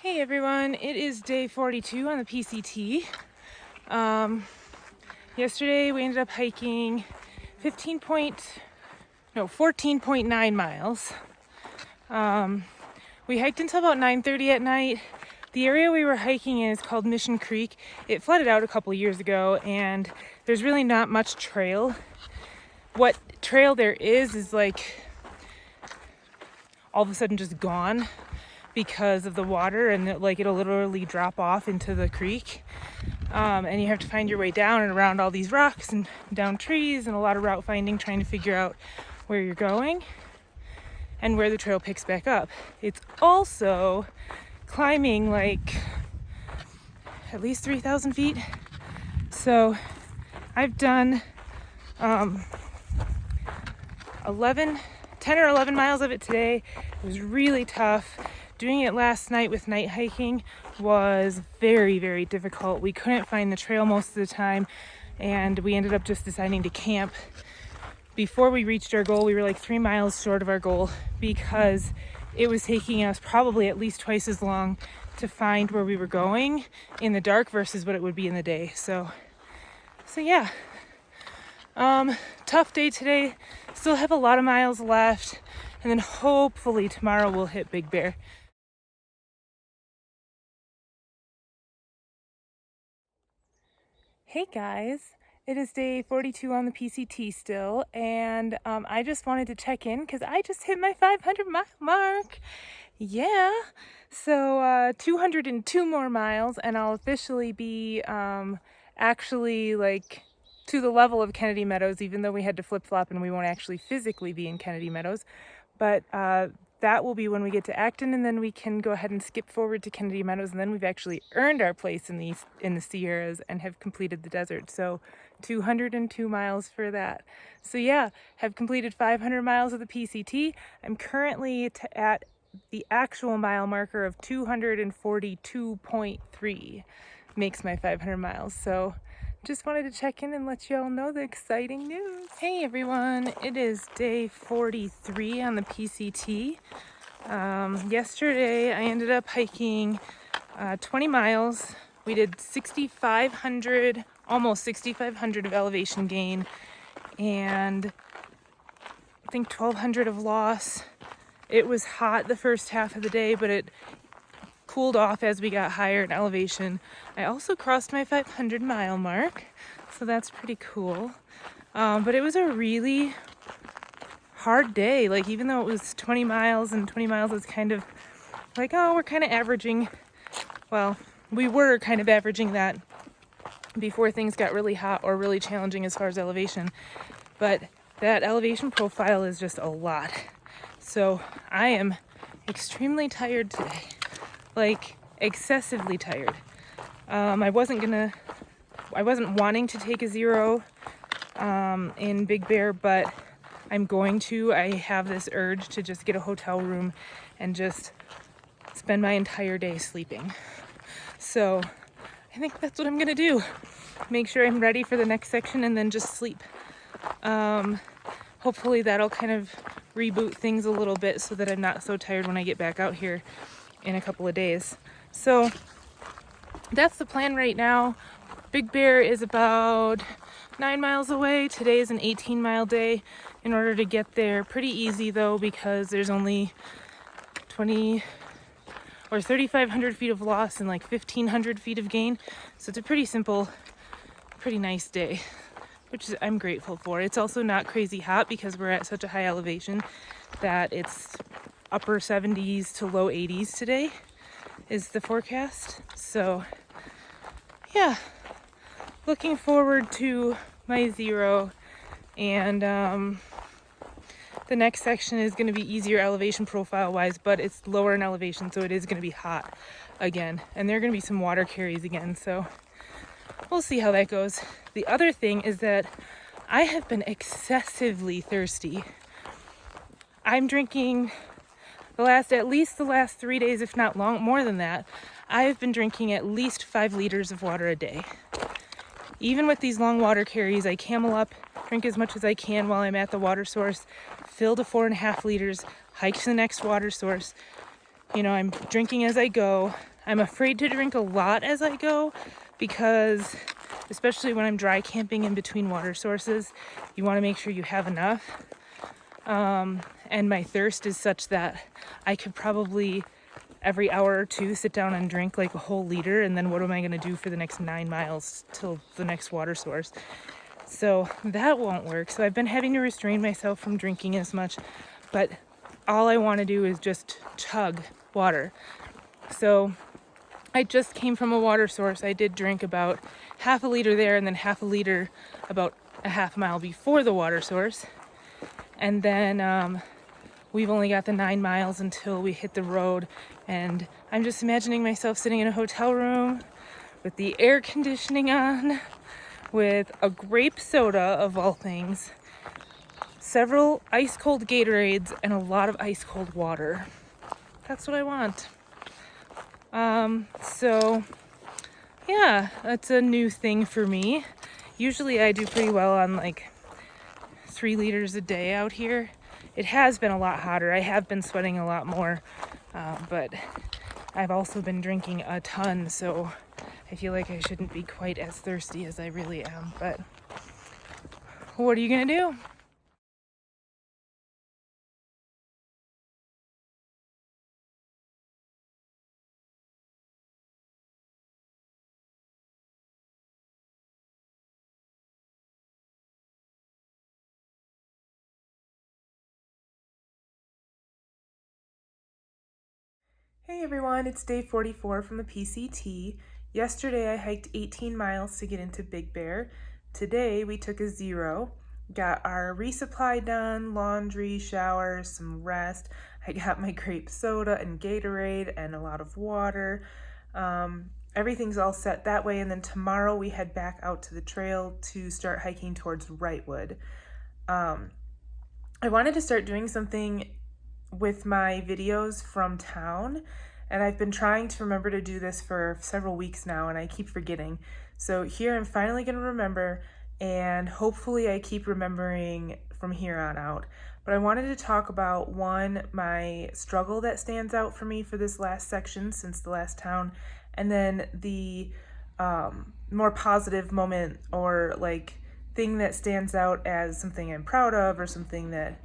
Hey everyone, it is day 42 on the PCT. Yesterday we ended up hiking 14.9 miles. We hiked until about 9:30 at night. The area we were hiking in is called Mission Creek. It flooded out a couple years ago and there's really not much trail. What trail there is like all of a sudden just gone because of the water, and it'll literally drop off into the creek, and you have to find your way down and around all these rocks and down trees and a lot of route finding, trying to figure out where you're going and where the trail picks back up. It's also climbing like at least 3,000 feet. So I've done 10 or 11 miles of it today. It was really tough. Doing it last night with night hiking was very, very difficult. We couldn't find the trail most of the time, and we ended up just deciding to camp. Before we reached our goal, we were like 3 miles short of our goal because it was taking us probably at least twice as long to find where we were going in the dark versus what it would be in the day. So yeah. Tough day today. Still have a lot of miles left, and then hopefully tomorrow we'll hit Big Bear. Hey guys, it is day 42 on the PCT still, and I just wanted to check in because I just hit my 500-mile mark. Yeah, so 202 more miles, and I'll officially be actually like to the level of Kennedy Meadows, even though we had to flip-flop and we won't actually physically be in Kennedy Meadows. But that will be when we get to Acton, and then we can go ahead and skip forward to Kennedy Meadows, and then we've actually earned our place in the Sierras and have completed the desert. So 202 miles for that. So yeah, have completed 500 miles of the PCT. I'm currently at the actual mile marker of 242.3 makes my 500 miles. So just wanted to check in and let you all know the exciting news. Hey everyone, it is day 43 on the PCT. Yesterday I ended up hiking 20 miles. We did almost 6,500 of elevation gain, and I think 1,200 of loss. It was hot the first half of the day, but it cooled off as we got higher in elevation. I also crossed my 500-mile mark, so that's pretty cool. But it was a really hard day. Like, even though it was 20 miles, and 20 miles is kind of like, oh, we're kind of averaging. Well, we were kind of averaging that before things got really hot or really challenging as far as elevation. But that elevation profile is just a lot. So I am extremely tired today. Like, excessively tired. I wasn't wanting to take a zero in Big Bear, but I'm going to. I have this urge to just get a hotel room and just spend my entire day sleeping. So I think that's what I'm gonna do. Make sure I'm ready for the next section and then just sleep. Hopefully that'll kind of reboot things a little bit so that I'm not so tired when I get back out here in a couple of days. So that's the plan right now. Big Bear is about 9 miles away. Today is an 18-mile day. In order to get there, pretty easy though, because there's only 3,500 feet of loss and like 1,500 feet of gain. So it's a pretty simple, pretty nice day, which I'm grateful for. It's also not crazy hot because we're at such a high elevation that it's upper 70s to low 80s today is the forecast. So yeah, looking forward to my zero, and the next section is going to be easier elevation profile wise, but it's lower in elevation, so it is going to be hot again, and there are going to be some water carries again, so we'll see how that goes. The other thing is that I have been excessively thirsty. I'm drinking at least the last 3 days, if not more than that. I've been drinking at least 5 liters of water a day. Even with these long water carries, I camel up, drink as much as I can while I'm at the water source, fill to 4.5 liters, hike to the next water source. You know, I'm drinking as I go. I'm afraid to drink a lot as I go because, especially when I'm dry camping in between water sources, you want to make sure you have enough. And my thirst is such that I could probably every hour or two sit down and drink like a whole liter, and then what am I going to do for the next 9 miles till the next water source? So that won't work. So I've been having to restrain myself from drinking as much, but all I want to do is just chug water. So I just came from a water source. I did drink about half a liter there and then half a liter about a half mile before the water source. And then we've only got the 9 miles until we hit the road. And I'm just imagining myself sitting in a hotel room with the air conditioning on, with a grape soda of all things, several ice cold Gatorades, and a lot of ice cold water. That's what I want. So yeah, that's a new thing for me. Usually I do pretty well on like 3 liters a day out here. It has been a lot hotter. I have been sweating a lot more, but I've also been drinking a ton, so I feel like I shouldn't be quite as thirsty as I really am. But what are you gonna do? Hey everyone, it's day 44 from the PCT. Yesterday I hiked 18 miles to get into Big Bear. Today we took a 0, got our resupply done, laundry, showers, some rest. I got my grape soda and Gatorade and a lot of water. Everything's all set that way, and then tomorrow we head back out to the trail to start hiking towards Wrightwood. I wanted to start doing something with my videos from town, and I've been trying to remember to do this for several weeks now, and I keep forgetting. So here I'm finally going to remember, and hopefully I keep remembering from here on out. But I wanted to talk about my struggle that stands out for me for this last section since the last town, and then the more positive moment or like thing that stands out as something I'm proud of or something that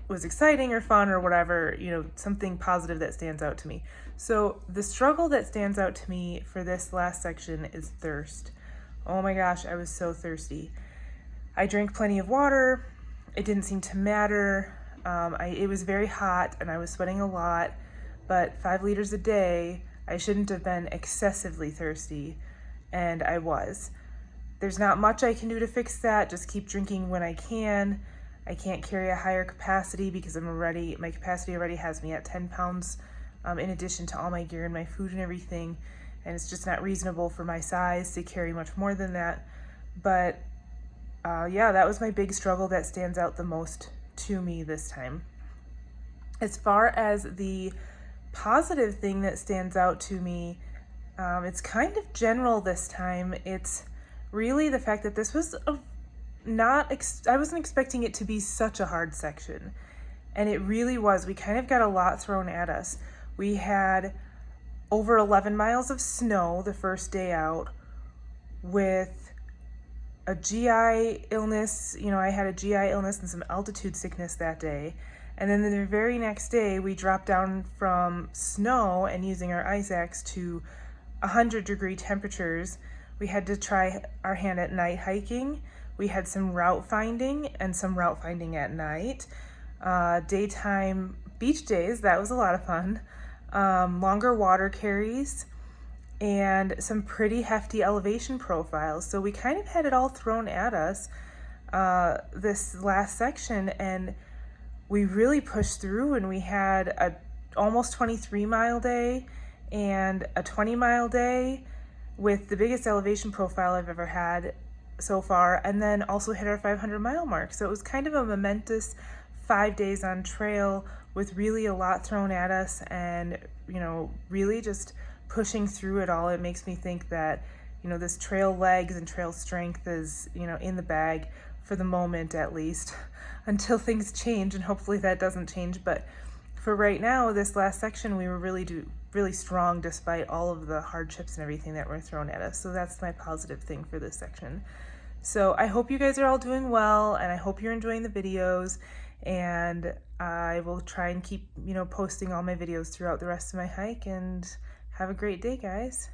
was exciting or fun or whatever, something positive that stands out to me. So the struggle that stands out to me for this last section is thirst. Oh my gosh, I was so thirsty. I drank plenty of water. It didn't seem to matter. It was very hot and I was sweating a lot, but 5 liters a day, I shouldn't have been excessively thirsty, and I was. There's not much I can do to fix that. Just keep drinking when I can. I can't carry a higher capacity because my capacity already has me at 10 pounds in addition to all my gear and my food and everything. And it's just not reasonable for my size to carry much more than that. But yeah, that was my big struggle that stands out the most to me this time. As far as the positive thing that stands out to me, it's kind of general this time. It's really the fact that this was I wasn't expecting it to be such a hard section, and it really was. We kind of got a lot thrown at us. We had over 11 miles of snow the first day out with a GI illness. I had a GI illness and some altitude sickness that day. And then the very next day, we dropped down from snow and using our ice axe to 100-degree temperatures. We had to try our hand at night hiking. We had some route finding and some route finding at night. Daytime beach days, that was a lot of fun. Longer water carries and some pretty hefty elevation profiles. So we kind of had it all thrown at us this last section, and we really pushed through, and we had a almost 23-mile day and a 20-mile day with the biggest elevation profile I've ever had so far, and then also hit our 500-mile mark. So it was kind of a momentous 5 days on trail with really a lot thrown at us, and really just pushing through it all. It makes me think that this trail legs and trail strength is in the bag for the moment, at least until things change, and hopefully that doesn't change. But for right now, this last section, we were really really strong despite all of the hardships and everything that were thrown at us. So that's my positive thing for this section. So I hope you guys are all doing well, and I hope you're enjoying the videos, and I will try and keep, posting all my videos throughout the rest of my hike, and have a great day, guys.